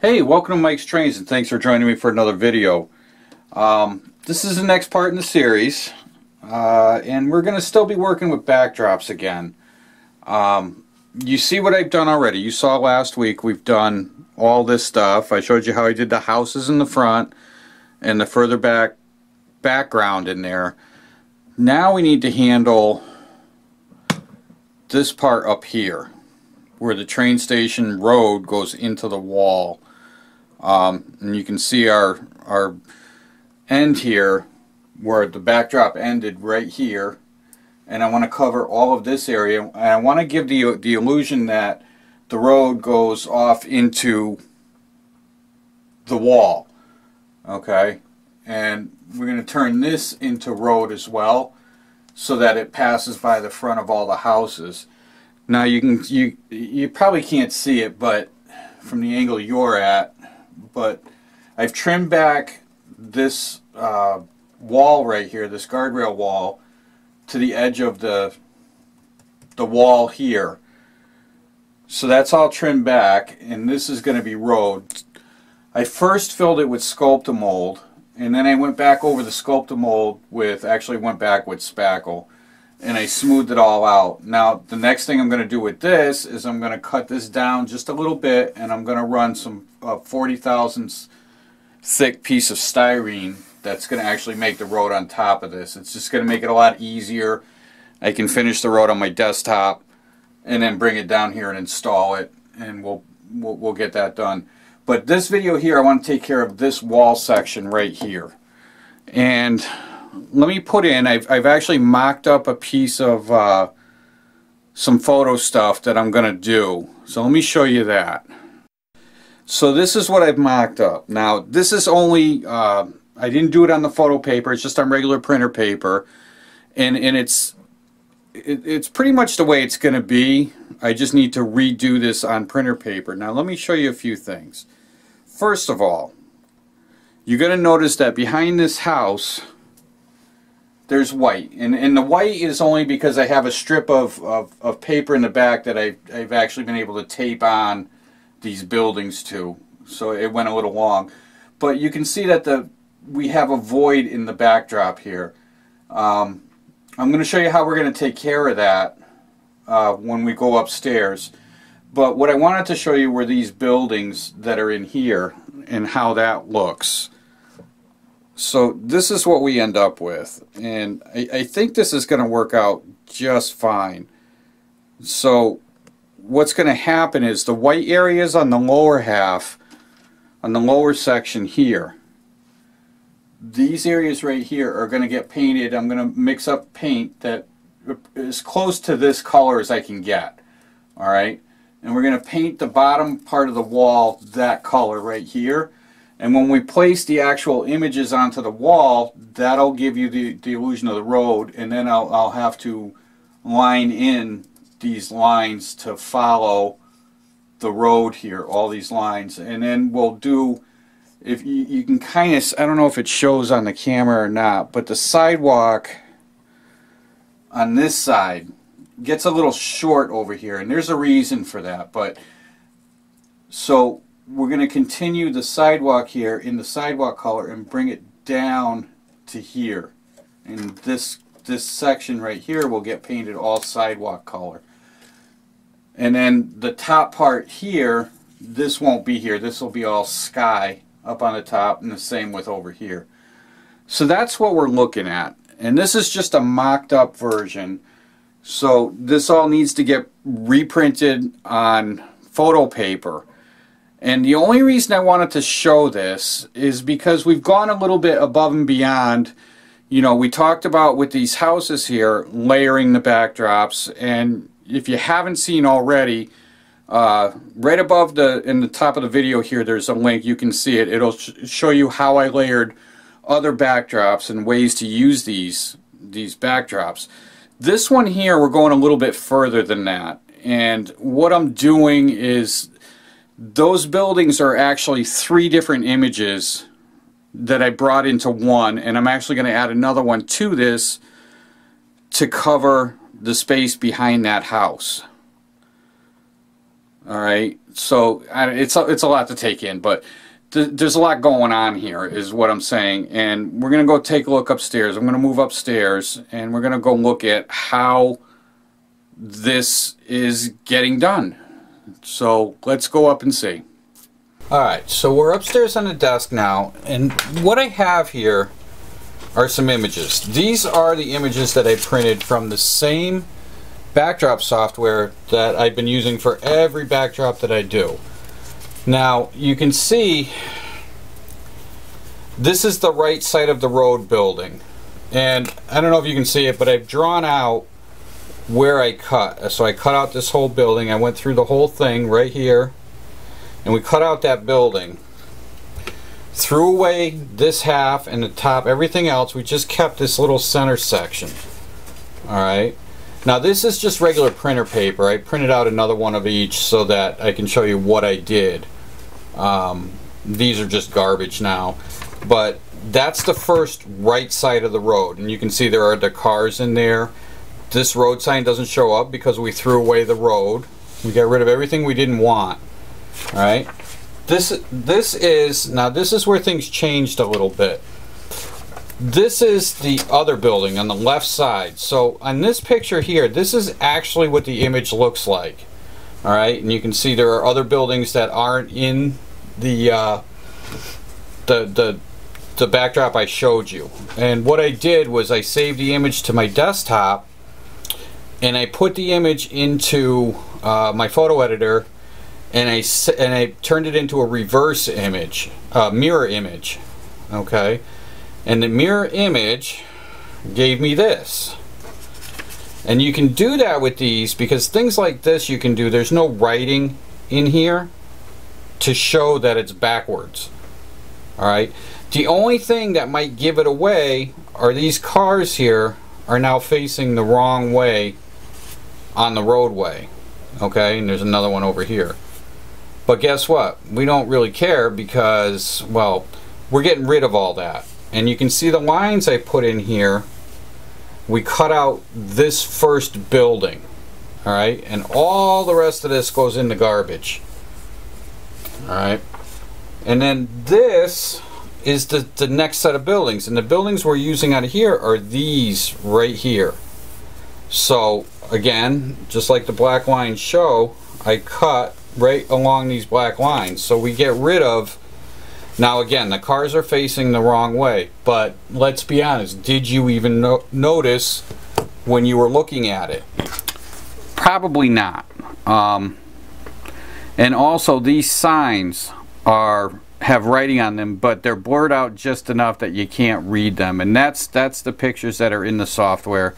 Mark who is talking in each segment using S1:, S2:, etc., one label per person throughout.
S1: Hey, welcome to Mike's Trains, and thanks for joining me for another video. This is the next part in the series, and we're going to still be working with backdrops again. You see what I've done already. You saw last week we've done all this stuff. I showed you how I did the houses in the front and the further back background in there. Now we need to handle this part up here, where the train station road goes into the wall. And you can see our end here where the backdrop ended right here, and I want to cover all of this area, and I want to give the illusion that the road goes off into the wall. Okay, and we're going to turn this into road as well so that it passes by the front of all the houses. Now you probably can't see it, but from the angle you're at, but I've trimmed back this wall right here, this guardrail wall, to the edge of the wall here. So that's all trimmed back, and this is going to be road. I first filled it with Sculptamold, and then I went back over the Sculptamold with, actually went back with spackle, and I smoothed it all out. Now the next thing I'm going to do with this is I'm going to cut this down just a little bit, and I'm going to run some 40 thousandths thick piece of styrene that's going to actually make the road on top of this. It's just going to make it a lot easier. I can finish the road on my desktop and then bring it down here and install it, and we'll get that done. But this video here, I want to take care of this wall section right here. And let me put in, I've actually mocked up a piece of some photo stuff that I'm going to do. So let me show you that. So this is what I've mocked up. Now this is only, I didn't do it on the photo paper, it's just on regular printer paper. And it's pretty much the way it's going to be. I just need to redo this on printer paper. Now let me show you a few things. First of all, you're going to notice that behind this house there's white, and the white is only because I have a strip of paper in the back that I've actually been able to tape on these buildings to, so it went a little long. But you can see that we have a void in the backdrop here. I'm going to show you how we're going to take care of that when we go upstairs. But what I wanted to show you were these buildings that are in here and how that looks. So this is what we end up with, and I think this is going to work out just fine. So what's going to happen is the white areas on the lower half, on the lower section here, these areas right here are going to get painted. I'm going to mix up paint that is close to this color as I can get. Alright, and we're going to paint the bottom part of the wall that color right here. And when we place the actual images onto the wall, that'll give you the illusion of the road, and then I'll have to line in these lines to follow the road here, all these lines. And then we'll do, if you can kind of, I don't know if it shows on the camera or not, but the sidewalk on this side gets a little short over here, and there's a reason for that. But so we're going to continue the sidewalk here in the sidewalk color and bring it down to here, and this section right here will get painted all sidewalk color. And then the top part here, this won't be here, this will be all sky up on the top, and the same with over here. So that's what we're looking at, and this is just a mocked up version. So this all needs to get reprinted on photo paper. And the only reason I wanted to show this is because we've gone a little bit above and beyond. You know, we talked about with these houses here, layering the backdrops, and if you haven't seen already, right above in the top of the video here, there's a link. You can see it. It'll show you how I layered other backdrops and ways to use these backdrops. This one here, we're going a little bit further than that. And what I'm doing is, those buildings are actually 3 different images that I brought into one, and I'm actually going to add another one to this to cover the space behind that house. All right, so it's a lot to take in, but there's a lot going on here, is what I'm saying. And we're gonna go take a look upstairs. I'm gonna move upstairs, and we're gonna go look at how this is getting done. So let's go up and see. All right, so we're upstairs on the desk now, and what I have here are some images. These are the images that I printed from the same backdrop software that I've been using for every backdrop that I do. Now you can see this is the right side of the road building, and I don't know if you can see it, but I've drawn out where I cut. So I cut out this whole building. I went through the whole thing right here, and we cut out that building, threw away this half and the top, everything else. We just kept this little center section. Alright, now this is just regular printer paper. I printed out another one of each so that I can show you what I did. These are just garbage now, but that's the first right side of the road, and you can see there are the cars in there. This road sign doesn't show up because we threw away the road. We got rid of everything we didn't want. Alright, this is where things changed a little bit. This is the other building on the left side. So on this picture here, this is actually what the image looks like. Alright, and you can see there are other buildings that aren't in the backdrop I showed you. And what I did was I saved the image to my desktop, and I put the image into my photo editor, and I turned it into a reverse image, mirror image. Okay, and the mirror image gave me this. And you can do that with these because things like this you can do. There's no writing in here to show that it's backwards. Alright, the only thing that might give it away are these cars here are now facing the wrong way on the roadway. Okay, and there's another one over here. But guess what? We don't really care because, well, we're getting rid of all that. And you can see the lines I put in here. We cut out this first building. Alright, and all the rest of this goes in the garbage. Alright, and then this is the next set of buildings. And the buildings we're using out of here are these right here. So, again, just like the black lines show, I cut right along these black lines. So we get rid of, now again, the cars are facing the wrong way, but let's be honest, did you even notice when you were looking at it? Probably not. And also these signs have writing on them, but they're blurred out just enough that you can't read them, and that's the pictures that are in the software.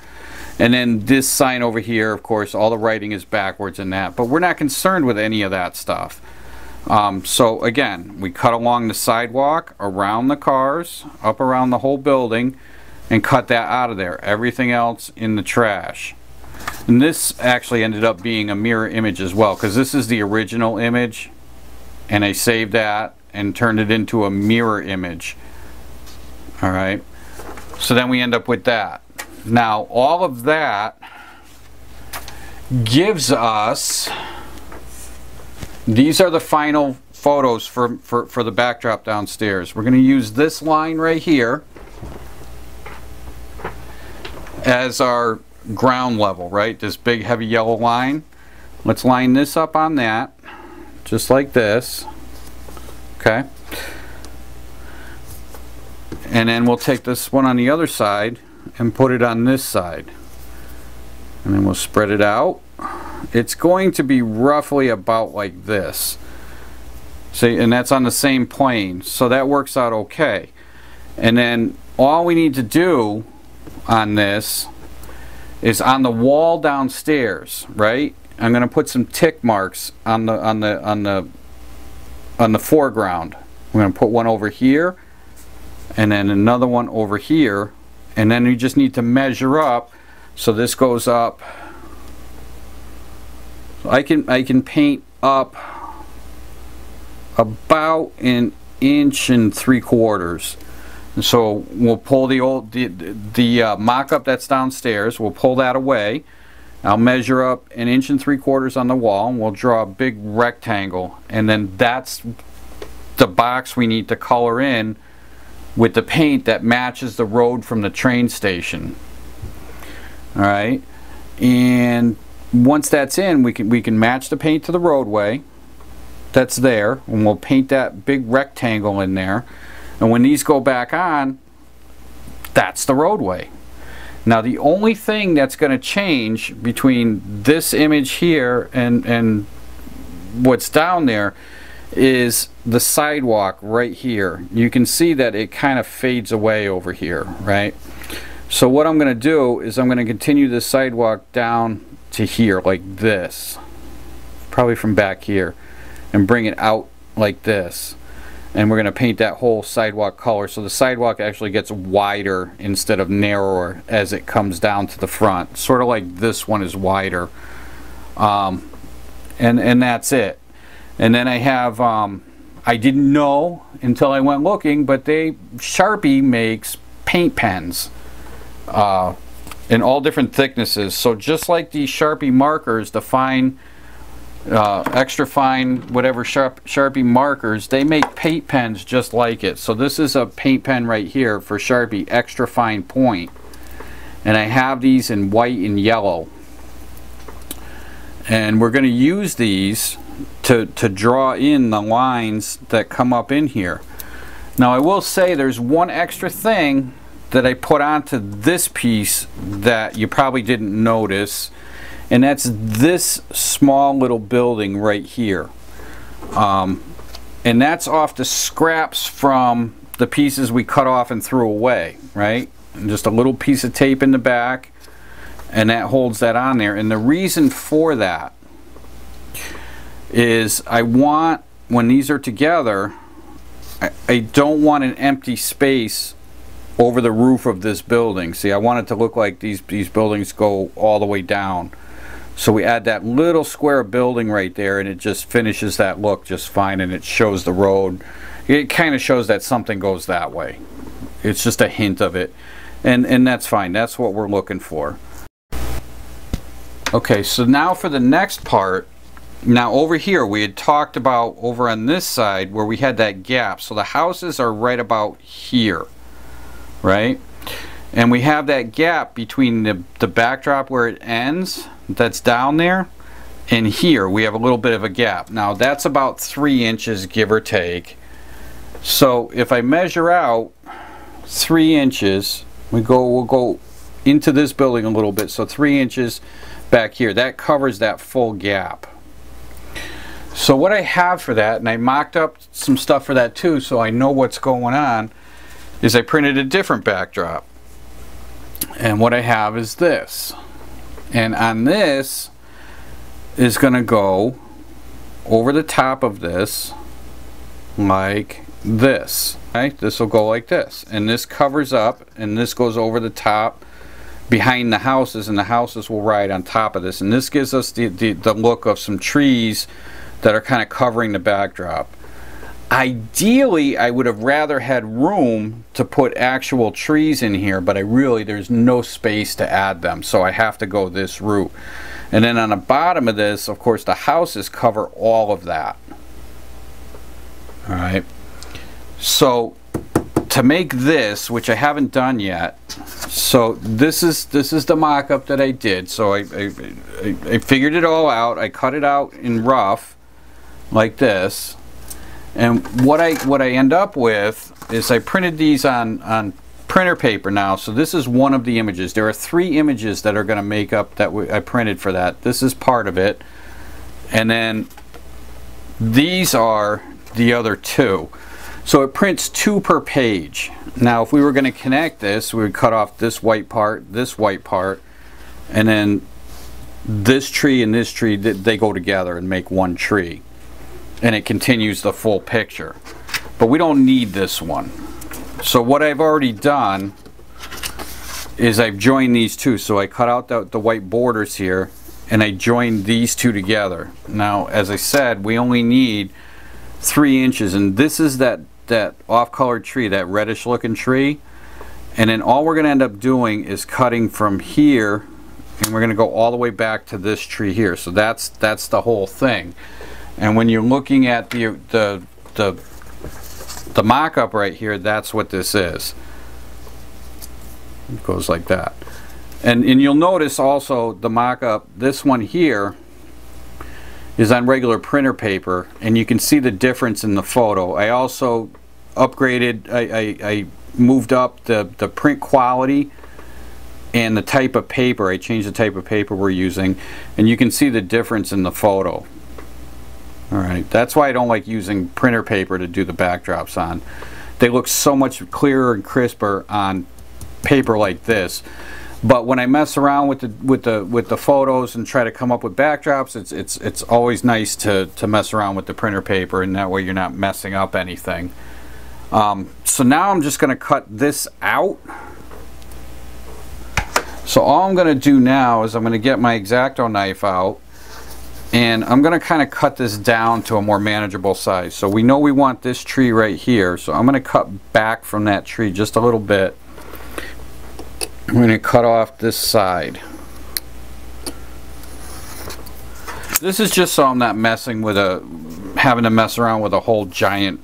S1: And then this sign over here, of course, all the writing is backwards in that, but we're not concerned with any of that stuff. So again, we cut along the sidewalk, around the cars, up around the whole building, and cut that out of there. Everything else in the trash. And this actually ended up being a mirror image as well, because this is the original image, and I saved that and turned it into a mirror image. Alright, so then we end up with that. Now all of that gives us, these are the final photos for the backdrop downstairs. We're going to use this line right here as our ground level, right? This big heavy yellow line. Let's line this up on that, just like this. Okay. And then we'll take this one on the other side and put it on this side. And then we'll spread it out. It's going to be roughly about like this. See, and that's on the same plane, so that works out okay. And then all we need to do on this is on the wall downstairs, right? I'm going to put some tick marks on the foreground. We're going to put one over here and then another one over here, and then you just need to measure up. So this goes up. I can paint up about 1 3/4 inches. So we'll pull the mock-up that's downstairs. We'll pull that away, I'll measure up 1 3/4 inches on the wall, and we'll draw a big rectangle, and then that's the box we need to color in with the paint that matches the road from the train station. Alright, and once that's in, we can match the paint to the roadway that's there, and we'll paint that big rectangle in there, and when these go back on, that's the roadway. Now the only thing that's going to change between this image here and what's down there is the sidewalk right here. You can see that it kind of fades away over here, right? So what I'm going to do is I'm going to continue the sidewalk down to here like this, probably from back here, and bring it out like this. And we're going to paint that whole sidewalk color so the sidewalk actually gets wider instead of narrower as it comes down to the front, sort of like this one is wider. And that's it. And then I have I didn't know until I went looking, but Sharpie makes paint pens in all different thicknesses. So just like these Sharpie markers, the fine extra fine whatever Sharpie markers, they make paint pens just like it. So this is a paint pen right here for Sharpie extra fine point, and I have these in white and yellow, and we're going to use these to draw in the lines that come up in here. Now I will say there's one extra thing that I put onto this piece that you probably didn't notice, and that's this small little building right here. And that's off the scraps from the pieces we cut off and threw away, right? And just a little piece of tape in the back, and that holds that on there. And the reason for that is I want, when these are together, I don't want an empty space over the roof of this building. See, I want it to look like these buildings go all the way down. So we add that little square building right there, and it just finishes that look just fine, and it shows the road. It kind of shows that something goes that way. It's just a hint of it, and that's fine. That's what we're looking for. Okay, so now for the next part. Now over here we had talked about over on this side where we had that gap. So the houses are right about here, right? And we have that gap between the backdrop where it ends, that's down there, and here we have a little bit of a gap. Now that's about 3 inches, give or take. So if I measure out 3 inches, we'll go into this building a little bit, so 3 inches back here, that covers that full gap. So what I have for that, and I mocked up some stuff for that too so I know what's going on, is I printed a different backdrop. And what I have is this. And on this is going to go over the top of this like this. Right? This will go like this. And this covers up, and this goes over the top behind the houses, and the houses will ride on top of this. And this gives us the look of some trees that are kind of covering the backdrop. Ideally, I would have rather had room to put actual trees in here, but there's no space to add them, so I have to go this route. And then on the bottom of this, of course, the houses cover all of that. Alright, so to make this, which I haven't done yet, so this is the mock-up that I did. So I figured it all out. I cut it out in rough like this, and what I end up with is I printed these on printer paper now. So this is one of the images. There are 3 images that are going to make up that I printed for that. This is part of it, and then these are the other 2. So it prints 2 per page. Now if we were going to connect this, we would cut off this white part, and then this tree and this tree, they go together and make one tree, and it continues the full picture. But we don't need this one. So what I've already done is I've joined these two. So I cut out the white borders here, and I joined these two together. Now as I said, we only need 3 inches, and this is that off-colored tree, that reddish looking tree. And then all we're going to end up doing is cutting from here and we're going to go all the way back to this tree here. So that's the whole thing. And when you're looking at the mock-up right here, that's what this is. It goes like that. And you'll notice also the mock-up, this one here is on regular printer paper, and you can see the difference in the photo. I also upgraded, I moved up the print quality and the type of paper. I changed the type of paper we're using, and you can see the difference in the photo. Alright, that's why I don't like using printer paper to do the backdrops on. They look so much clearer and crisper on paper like this. But when I mess around with the photos and try to come up with backdrops, it's always nice to mess around with the printer paper, and that way you're not messing up anything. So now I'm just going to cut this out. So all I'm going to do now is I'm going to get my X-Acto knife out, and I'm going to kind of cut this down to a more manageable size. So we know we want this tree right here, so I'm going to cut back from that tree just a little bit. I'm going to cut off this side. This is just so I'm not messing with having to mess around with a whole giant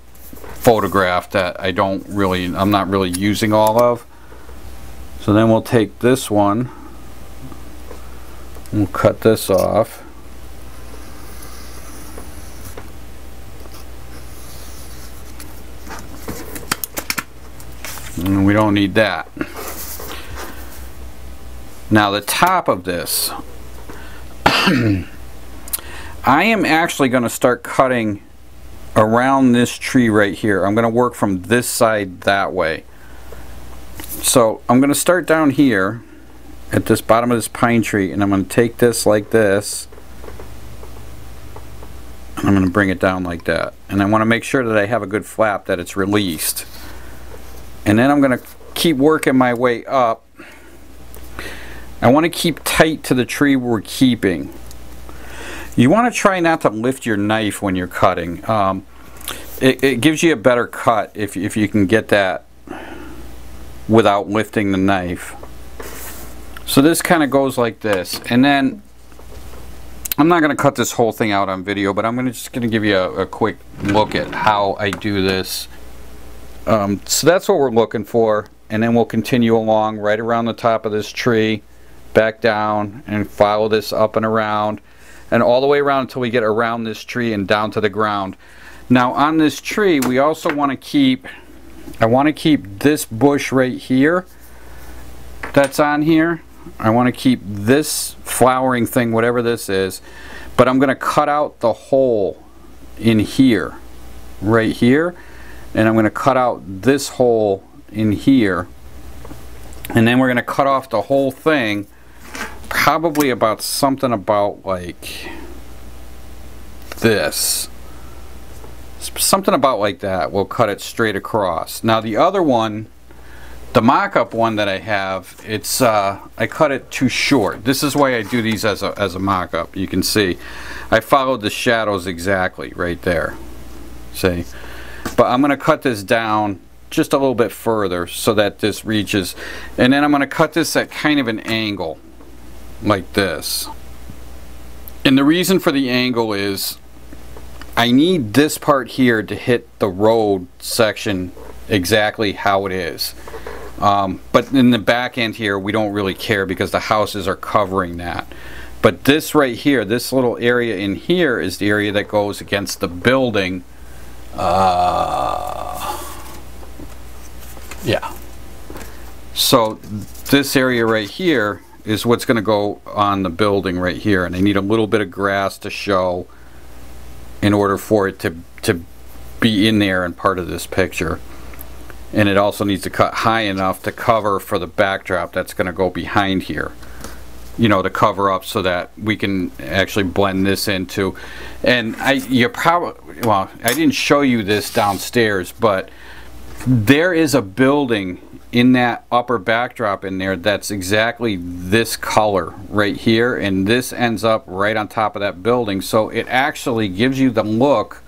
S1: photograph that I'm not really using all of. So then we'll take this one, we'll cut this off. And we don't need that. Now the top of this, I am actually going to start cutting around this tree right here. I'm going to work from this side that way. So I'm going to start down here at this bottom of this pine tree, and I'm going to take this like this, and I'm going to bring it down like that. And I want to make sure that I have a good flap, that it's released. And then I'm going to keep working my way up. I want to keep tight to the tree we're keeping. You want to try not to lift your knife when you're cutting. It gives you a better cut if you can get that without lifting the knife. So this kind of goes like this. And then I'm not going to cut this whole thing out on video, but I'm just going to give you a quick look at how I do this. So that's what we're looking for. And then we'll continue along right around the top of this tree, back down, and follow this up and around, and all the way around until we get around this tree and down to the ground. Now on this tree we also want to keep, I want to keep this bush right here that's on here. I want to keep this flowering thing, whatever this is, but I'm going to cut out the hole in here, right here, and I'm going to cut out this hole in here, and then we're going to cut off the whole thing, probably about something about like this, something about like that. We'll cut it straight across. Now the other one, the mock-up one that I have, it's I cut it too short. This is why I do these as a mock-up. You can see I followed the shadows exactly right there, see, but I'm going to cut this down just a little bit further so that this reaches, and then I'm going to cut this at kind of an angle like this. And the reason for the angle is I need this part here to hit the road section exactly how it is, but in the back end here we don't really care because the houses are covering that. But this right here, this little area in here, is the area that goes against the building. Yeah. So this area right here is what's going to go on the building right here, and I need a little bit of grass to show in order for it to be in there and part of this picture. And it also needs to cut high enough to cover for the backdrop that's going to go behind here, you know, to cover up so that we can actually blend this into. And you probably, well, I didn't show you this downstairs, but there is a building in that upper backdrop in there that's exactly this color right here, and this ends up right on top of that building, so it actually gives you the look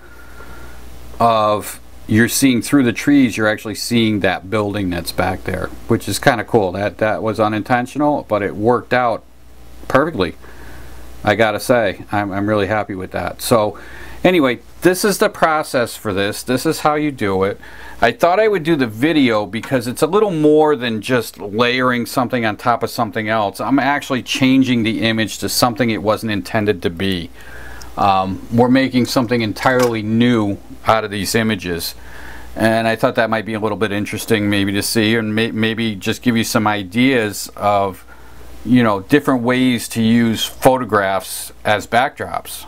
S1: of, you're seeing through the trees, you're actually seeing that building that's back there, which is kind of cool. That was unintentional, but it worked out perfectly. I gotta say, I'm really happy with that. So anyway, this is the process for this. This is how you do it. I thought I would do the video because it's a little more than just layering something on top of something else. I'm actually changing the image to something it wasn't intended to be. We're making something entirely new out of these images. And I thought that might be a little bit interesting maybe to see, and maybe just give you some ideas of, you know, different ways to use photographs as backdrops.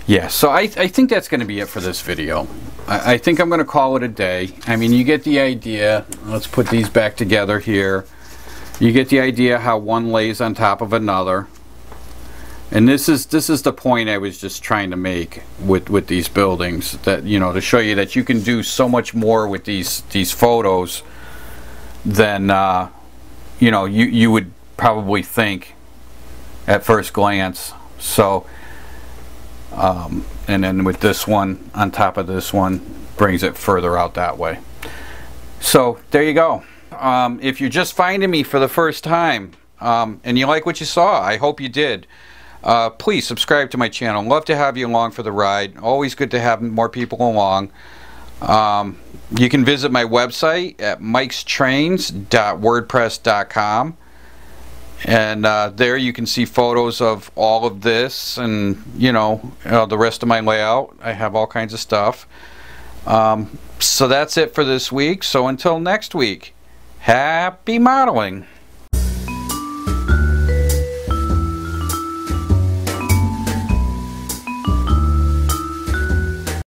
S1: Yeah, so I think that's going to be it for this video. I think I'm going to call it a day. I mean, you get the idea. Let's put these back together here. You get the idea how one lays on top of another. And this is the point I was just trying to make with these buildings, that, you know, to show you that you can do so much more with these photos than you know, you would probably think at first glance. So and then with this one on top of this one, brings it further out that way. So there you go. If you're just finding me for the first time and you like what you saw, I hope you did. Please subscribe to my channel. Love to have you along for the ride. Always good to have more people along. You can visit my website at mikestrains.wordpress.com, and there you can see photos of all of this, and you know, the rest of my layout. I have all kinds of stuff. So that's it for this week. So until next week, happy modeling.